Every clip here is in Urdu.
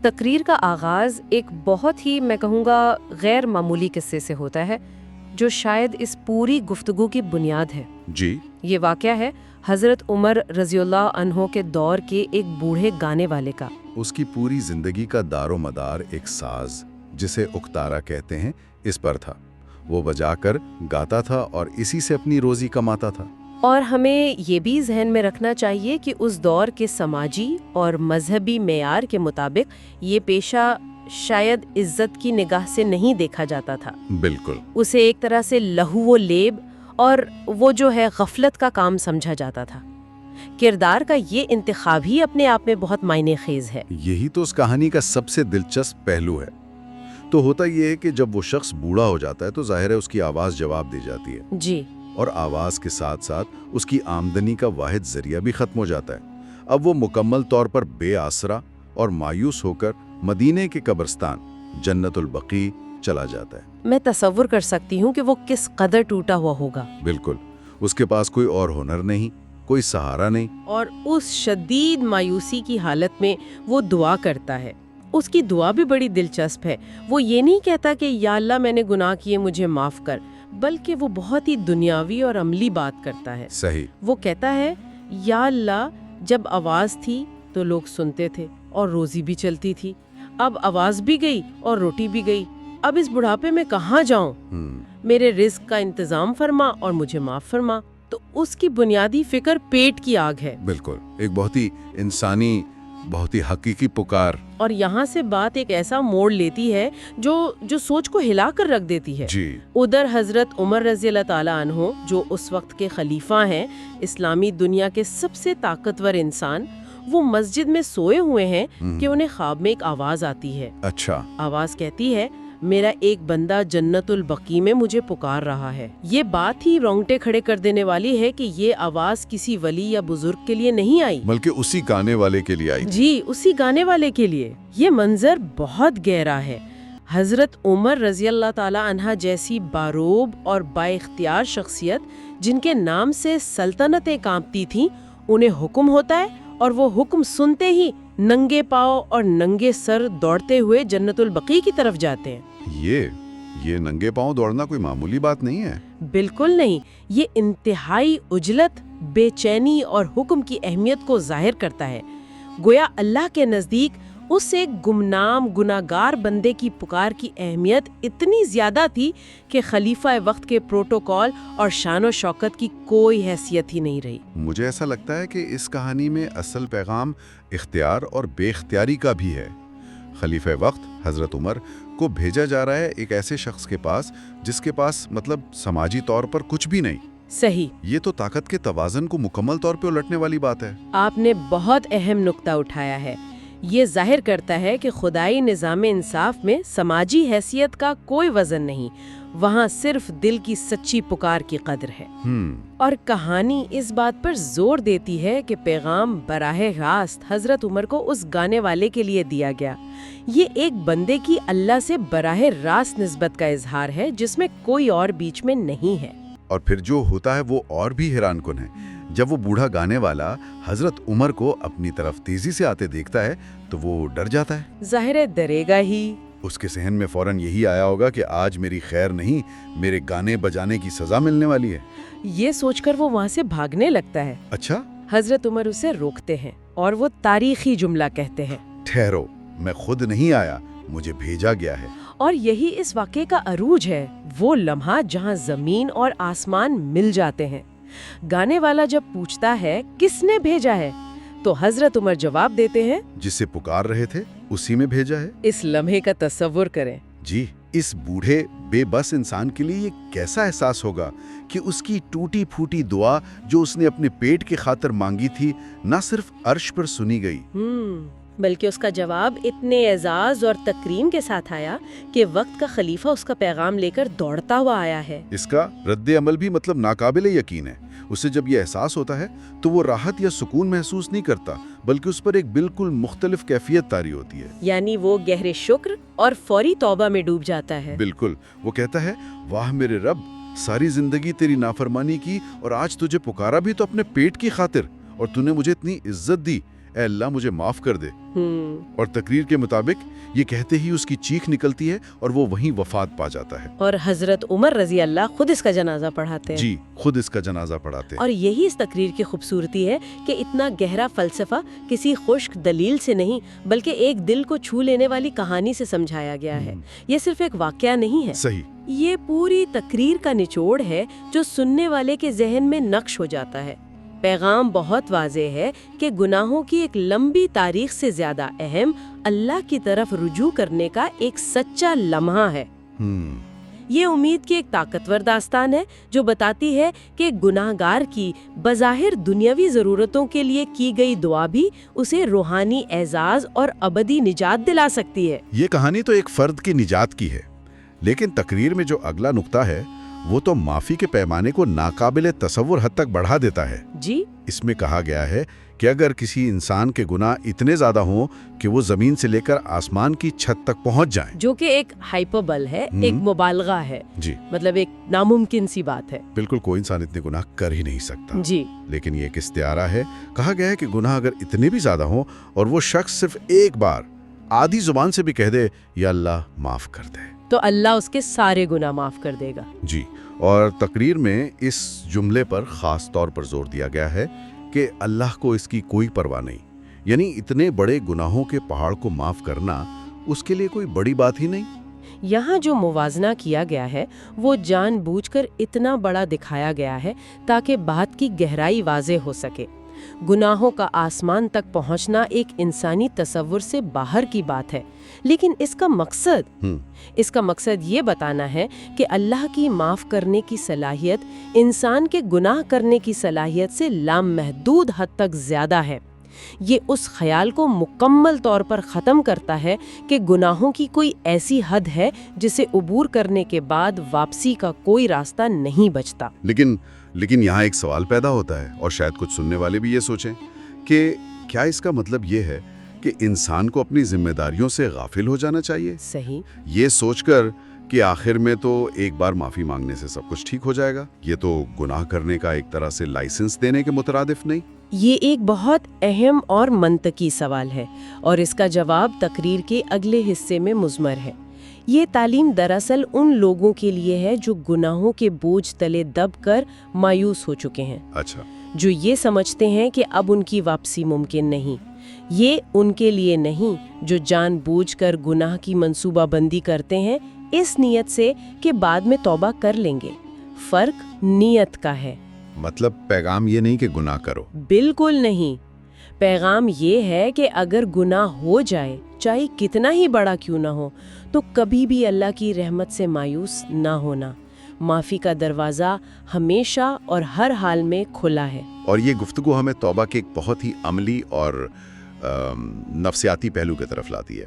تقریر کا آغاز ایک بہت ہی میں کہوں گا غیر معمولی قصے سے ہوتا ہے جو شاید اس پوری گفتگو کی بنیاد ہے۔ جی، یہ واقعہ ہے حضرت عمر رضی اللہ عنہ کے دور کے ایک بوڑھے گانے والے کا۔ اس کی پوری زندگی کا دار و مدار ایک ساز جسے اکتارا کہتے ہیں اس پر تھا۔ وہ بجا کر گاتا تھا اور اسی سے اپنی روزی کماتا تھا۔ اور ہمیں یہ بھی ذہن میں رکھنا چاہیے کہ اس دور کے سماجی اور مذہبی معیار کے مطابق یہ پیشہ شاید عزت کی نگاہ سے نہیں دیکھا جاتا تھا۔ بالکل۔ اسے ایک طرح سے لہو و لیب اور وہ جو ہے غفلت کا کام سمجھا جاتا تھا۔ کردار کا یہ انتخاب ہی اپنے آپ میں بہت معنی خیز ہے۔ یہی تو اس کہانی کا سب سے دلچسپ پہلو ہے۔ تو ہوتا یہ ہے کہ جب وہ شخص بوڑھا ہو جاتا ہے تو ظاہر ہے اس کی آواز جواب دی جاتی ہے، جی، اور آواز کے ساتھ ساتھ اس کی آمدنی کا واحد ذریعہ بھی ختم ہو جاتا ہے۔ اب وہ مکمل طور پر بے آسرا اور مایوس ہو کر مدینے کے قبرستان جنت البقیع چلا جاتا ہے۔ میں تصور کر سکتی ہوں کہ وہ کس قدر ٹوٹا ہوا ہوگا۔ بالکل، اس کے پاس کوئی اور ہنر نہیں، کوئی سہارا نہیں۔ اور اس شدید مایوسی کی حالت میں وہ دعا کرتا ہے۔ اس کی دعا بھی بڑی دلچسپ ہے۔ وہ یہ نہیں کہتا کہ یا اللہ میں نے گناہ کیے مجھے معاف کر، بلکہ وہ بہت ہی دنیاوی اور عملی بات کرتا ہے۔ صحیح۔ وہ کہتا ہے یا اللہ جب آواز تھی تو لوگ سنتے تھے اور روزی بھی چلتی تھی، اب آواز بھی گئی اور روٹی بھی گئی، اب اس بڑھاپے میں کہاں جاؤں؟ میرے رزق کا انتظام فرما اور مجھے معاف فرما۔ تو اس کی بنیادی فکر پیٹ کی آگ ہے۔ بالکل، ایک بہت ہی انسانی، بہت ہی حقیقی پکار۔ اور یہاں سے بات ایک ایسا موڑ لیتی ہے جو سوچ کو ہلا کر رکھ دیتی ہے۔ جی۔ ادھر حضرت عمر رضی اللہ تعالی عنہ جو اس وقت کے خلیفہ ہیں، اسلامی دنیا کے سب سے طاقتور انسان، وہ مسجد میں سوئے ہوئے ہیں کہ انہیں خواب میں ایک آواز آتی ہے۔ اچھا۔ آواز کہتی ہے میرا ایک بندہ جنت البقیع میں مجھے پکار رہا ہے۔ یہ بات ہی رونگٹے کھڑے کر دینے والی ہے کہ یہ آواز کسی ولی یا بزرگ کے لیے نہیں آئی، بلکہ اسی گانے والے کے لیے آئی۔ جی، اسی گانے والے کے لیے۔ یہ منظر بہت گہرا ہے۔ حضرت عمر رضی اللہ تعالی عنہ جیسی باروب اور با اختیار شخصیت جن کے نام سے سلطنتیں کانپتی تھیں، انہیں حکم ہوتا ہے اور وہ حکم سنتے ہی ننگے پاؤں اور ننگے سر دوڑتے ہوئے جنت البقیع کی طرف جاتے ہیں۔ یہ ننگے پاؤں دوڑنا کوئی معمولی بات نہیں ہے۔ بالکل نہیں، یہ انتہائی عجلت، بے چینی اور حکم کی اہمیت کو ظاہر کرتا ہے۔ گویا اللہ کے نزدیک اس ایک گمنام گناہگار بندے کی پکار کی اہمیت اتنی زیادہ تھی کہ خلیفہ وقت کے پروٹوکول اور شان و شوکت کی کوئی حیثیت ہی نہیں رہی۔ مجھے ایسا لگتا ہے کہ اس کہانی میں اصل پیغام اختیار اور بے اختیاری کا بھی ہے۔ خلیفہ وقت حضرت عمر کو بھیجا جا رہا ہے ایک ایسے شخص کے پاس جس کے پاس سماجی طور پر کچھ بھی نہیں۔ صحیح۔ یہ تو طاقت کے توازن کو مکمل طور پہ الٹنے والی بات ہے۔ آپ نے بہت اہم نقطہ اٹھایا ہے۔ یہ ظاہر کرتا ہے کہ خدائی نظام انصاف میں سماجی حیثیت کا کوئی وزن نہیں، وہاں صرف دل کی سچی پکار کی قدر ہے۔ اور کہانی اس بات پر زور دیتی ہے کہ پیغام براہ راست حضرت عمر کو اس گانے والے کے لیے دیا گیا۔ یہ ایک بندے کی اللہ سے براہ راست نسبت کا اظہار ہے جس میں کوئی اور بیچ میں نہیں ہے۔ اور پھر جو ہوتا ہے وہ اور بھی حیران کن ہے۔ جب وہ بوڑھا گانے والا حضرت عمر کو اپنی طرف تیزی سے آتے دیکھتا ہے تو وہ ڈر جاتا ہے۔ ظاہر ہے ڈرے گا ہی۔ اس کے ذہن میں فوراً یہی آیا ہوگا کہ آج میری خیر نہیں، میرے گانے بجانے کی سزا ملنے والی ہے۔ یہ سوچ کر وہ وہاں سے بھاگنے لگتا ہے۔ اچھا۔ حضرت عمر اسے روکتے ہیں اور وہ تاریخی جملہ کہتے ہیں، ٹھہرو، میں خود نہیں آیا، مجھے بھیجا گیا ہے۔ اور یہی اس واقعے کا عروج ہے، وہ لمحہ جہاں زمین اور آسمان مل جاتے ہیں۔ گانے والا جب پوچھتا ہے کس نے بھیجا ہے تو حضرت عمر جواب دیتے ہیں جسے پکار رہے تھے اسی میں بھیجا ہے۔ اس لمحے کا تصور کریں۔ جی، اس بوڑھے بے بس انسان کے لیے یہ کیسا احساس ہوگا کہ اس کی ٹوٹی پھوٹی دعا جو اس نے اپنے پیٹ کی خاطر مانگی تھی نہ صرف عرش پر سنی گئی بلکہ اس کا جواب اتنے اعزاز اور تکریم کے ساتھ آیا کہ وقت کا خلیفہ اس کا پیغام لے کر دوڑتا ہوا آیا ہے۔ اس کا رد عمل بھی ناقابل یقین ہے۔ اسے جب یہ احساس ہوتا ہے تو وہ راحت یا سکون محسوس نہیں کرتا، بلکہ اس پر ایک بالکل مختلف کیفیت طاری ہوتی ہے۔ یعنی وہ گہرے شکر اور فوری توبہ میں ڈوب جاتا ہے۔ بالکل، وہ کہتا ہے واہ میرے رب، ساری زندگی تیری نافرمانی کی اور آج تجھے پکارا بھی تو اپنے پیٹ کی خاطر، اور تو نے مجھے اتنی عزت دی۔ اے اللہ مجھے معاف کر دے، اور تقریر کے مطابق یہ کہتے ہی اس کی چیخ نکلتی ہے اور وہ وہیں وفات پا جاتا ہے۔ اور حضرت عمر رضی اللہ خود اس کا جنازہ پڑھاتے ہیں۔ جی، خود اس کا جنازہ پڑھاتے ہیں۔ اور یہی اس تقریر کی خوبصورتی ہے کہ اتنا گہرا فلسفہ کسی خشک دلیل سے نہیں بلکہ ایک دل کو چھو لینے والی کہانی سے سمجھایا گیا ہے۔ یہ صرف ایک واقعہ نہیں ہے، صحیح، یہ پوری تقریر کا نچوڑ ہے جو سننے والے کے ذہن میں نقش ہو جاتا ہے۔ پیغام بہت واضح ہے کہ گناہوں کی ایک لمبی تاریخ سے زیادہ اہم اللہ کی طرف رجوع کرنے کا ایک سچا لمحہ ہے۔ یہ امید کی ایک طاقتور داستان ہے جو بتاتی ہے کہ گناہگار کی بظاہر دنیاوی ضرورتوں کے لیے کی گئی دعا بھی اسے روحانی اعزاز اور ابدی نجات دلا سکتی ہے۔ یہ کہانی تو ایک فرد کی نجات کی ہے، لیکن تقریر میں جو اگلا نقطہ ہے وہ تو معافی کے پیمانے کو ناقابل تصور حد تک بڑھا دیتا ہے۔ جی، اس میں کہا گیا ہے کہ اگر کسی انسان کے گناہ اتنے زیادہ ہوں کہ وہ زمین سے لے کر آسمان کی چھت تک پہنچ جائیں، جو کہ ایک ہائپربل ہے، ایک مبالغہ ہے، جی مطلب ایک ناممکن سی بات ہے۔ بالکل کوئی انسان اتنے گناہ کر ہی نہیں سکتا، جی، لیکن یہ ایک استعارہ ہے۔ کہا گیا ہے کہ گناہ اگر اتنے بھی زیادہ ہوں اور وہ شخص صرف ایک بار آدھی زبان سے بھی کہہ دے یا اللہ معاف کر دے، تو اللہ اس کے سارے گناہ معاف کر دے گا۔ جی، اور تقریر میں اس جملے پر خاص طور پر زور دیا گیا ہے کہ اللہ کو اس کی کوئی پرواہ نہیں، یعنی اتنے بڑے گناہوں کے پہاڑ کو معاف کرنا اس کے لیے کوئی بڑی بات ہی نہیں۔ یہاں جو موازنہ کیا گیا ہے وہ جان بوجھ کر اتنا بڑا دکھایا گیا ہے تاکہ بات کی گہرائی واضح ہو سکے۔ گناہوں کا آسمان تک پہنچنا ایک انسانی تصور سے باہر کی بات ہے، لیکن اس کا مقصد یہ بتانا ہے کہ اللہ کی معاف کرنے کی صلاحیت انسان کے گناہ کرنے کی صلاحیت سے لامحدود حد تک زیادہ ہے۔ یہ اس خیال کو مکمل طور پر ختم کرتا ہے کہ گناہوں کی کوئی ایسی حد ہے جسے عبور کرنے کے بعد واپسی کا کوئی راستہ نہیں بچتا۔ لیکن یہاں ایک سوال پیدا ہوتا ہے، اور شاید کچھ سننے والے بھی یہ سوچیں کہ کیا اس کا مطلب یہ ہے کہ انسان کو اپنی ذمہ داریوں سے غافل ہو جانا چاہیے؟ صحیح، یہ سوچ کر کہ آخر میں تو ایک بار معافی مانگنے سے سب کچھ ٹھیک ہو جائے گا، یہ تو گناہ کرنے کا ایک طرح سے لائسنس دینے کے مترادف نہیں؟ یہ ایک بہت اہم اور منطقی سوال ہے، اور اس کا جواب تقریر کے اگلے حصے میں مضمر ہے۔ یہ تعلیم دراصل ان لوگوں کے لیے ہے جو گناہوں کے بوجھ تلے دب کر مایوس ہو چکے ہیں، اچھا، جو یہ سمجھتے ہیں کہ اب ان کی واپسی ممکن نہیں۔ یہ ان کے لیے نہیں جو جان بوجھ کر گناہ کی منصوبہ بندی کرتے ہیں اس نیت سے کہ بعد میں توبہ کر لیں گے۔ فرق نیت کا ہے۔ مطلب پیغام یہ نہیں کہ گناہ کرو؟ بالکل نہیں۔ پیغام یہ ہے کہ اگر گناہ ہو جائے، چاہے کتنا ہی بڑا کیوں نہ ہو، تو کبھی بھی اللہ کی رحمت سے مایوس نہ ہونا۔ معافی کا دروازہ ہمیشہ اور ہر حال میں کھلا ہے۔ اور یہ گفتگو ہمیں توبہ کے ایک بہت ہی عملی اور نفسیاتی پہلو کی طرف لاتی ہے۔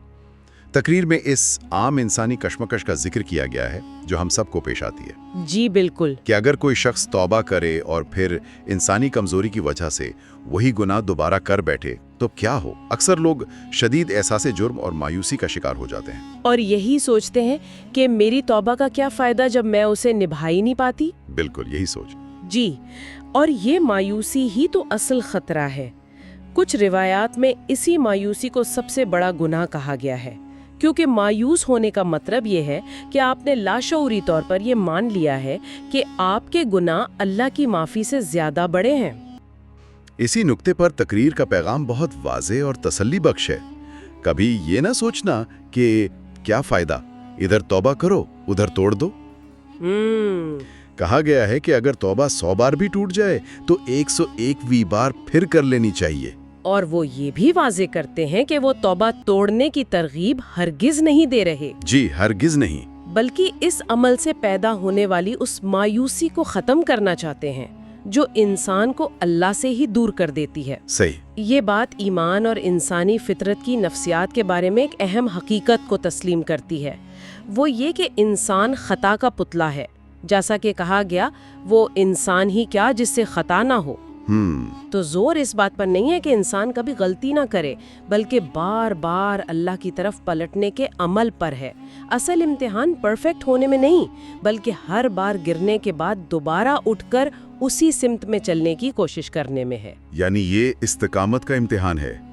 تقریر میں اس عام انسانی کشمکش کا ذکر کیا گیا ہے جو ہم سب کو پیش آتی ہے۔ جی بالکل، کہ اگر کوئی شخص توبہ کرے اور پھر انسانی کمزوری کی وجہ سے وہی گناہ دوبارہ کر بیٹھے تو کیا ہو؟ اکثر لوگ شدید احساس جرم اور مایوسی کا شکار ہو جاتے ہیں، اور یہی سوچتے ہیں کہ میری توبہ کا کیا فائدہ جب میں اسے نبھا ہی نہیں پاتی۔ بالکل یہی سوچ۔ جی، اور یہ مایوسی ہی تو اصل خطرہ ہے۔ کچھ روایات میں اسی مایوسی کو سب سے بڑا گناہ کہا گیا ہے، کیونکہ مایوس ہونے کا مطلب یہ ہے کہ آپ نے لاشعوری طور پر یہ مان لیا ہے کہ آپ کے گناہ اللہ کی معافی سے زیادہ بڑے ہیں۔ اسی نقطے پر تقریر کا پیغام بہت واضح اور تسلی بخش ہے۔ کبھی یہ نہ سوچنا کہ کیا فائدہ، ادھر توبہ کرو ادھر توڑ دو۔ کہا گیا ہے کہ اگر توبہ 100 بار بھی ٹوٹ جائے تو 101ویں بار پھر کر لینی چاہیے۔ اور وہ یہ بھی واضح کرتے ہیں کہ وہ توبہ توڑنے کی ترغیب ہرگز نہیں دے رہے۔ جی، ہرگز نہیں، بلکہ اس عمل سے پیدا ہونے والی اس مایوسی کو ختم کرنا چاہتے ہیں جو انسان کو اللہ سے ہی دور کر دیتی ہے۔ صحیح۔ یہ بات ایمان اور انسانی فطرت کی نفسیات کے بارے میں ایک اہم حقیقت کو تسلیم کرتی ہے۔ وہ یہ کہ انسان خطا کا پتلا ہے، جیسا کہ کہا گیا وہ انسان ہی کیا جس سے خطا نہ ہو۔ تو زور اس بات پر نہیں ہے کہ انسان کبھی غلطی نہ کرے، بلکہ بار بار اللہ کی طرف پلٹنے کے عمل پر ہے۔ اصل امتحان پرفیکٹ ہونے میں نہیں، بلکہ ہر بار گرنے کے بعد دوبارہ اٹھ کر اسی سمت میں چلنے کی کوشش کرنے میں ہے۔ یعنی یہ استقامت کا امتحان ہے،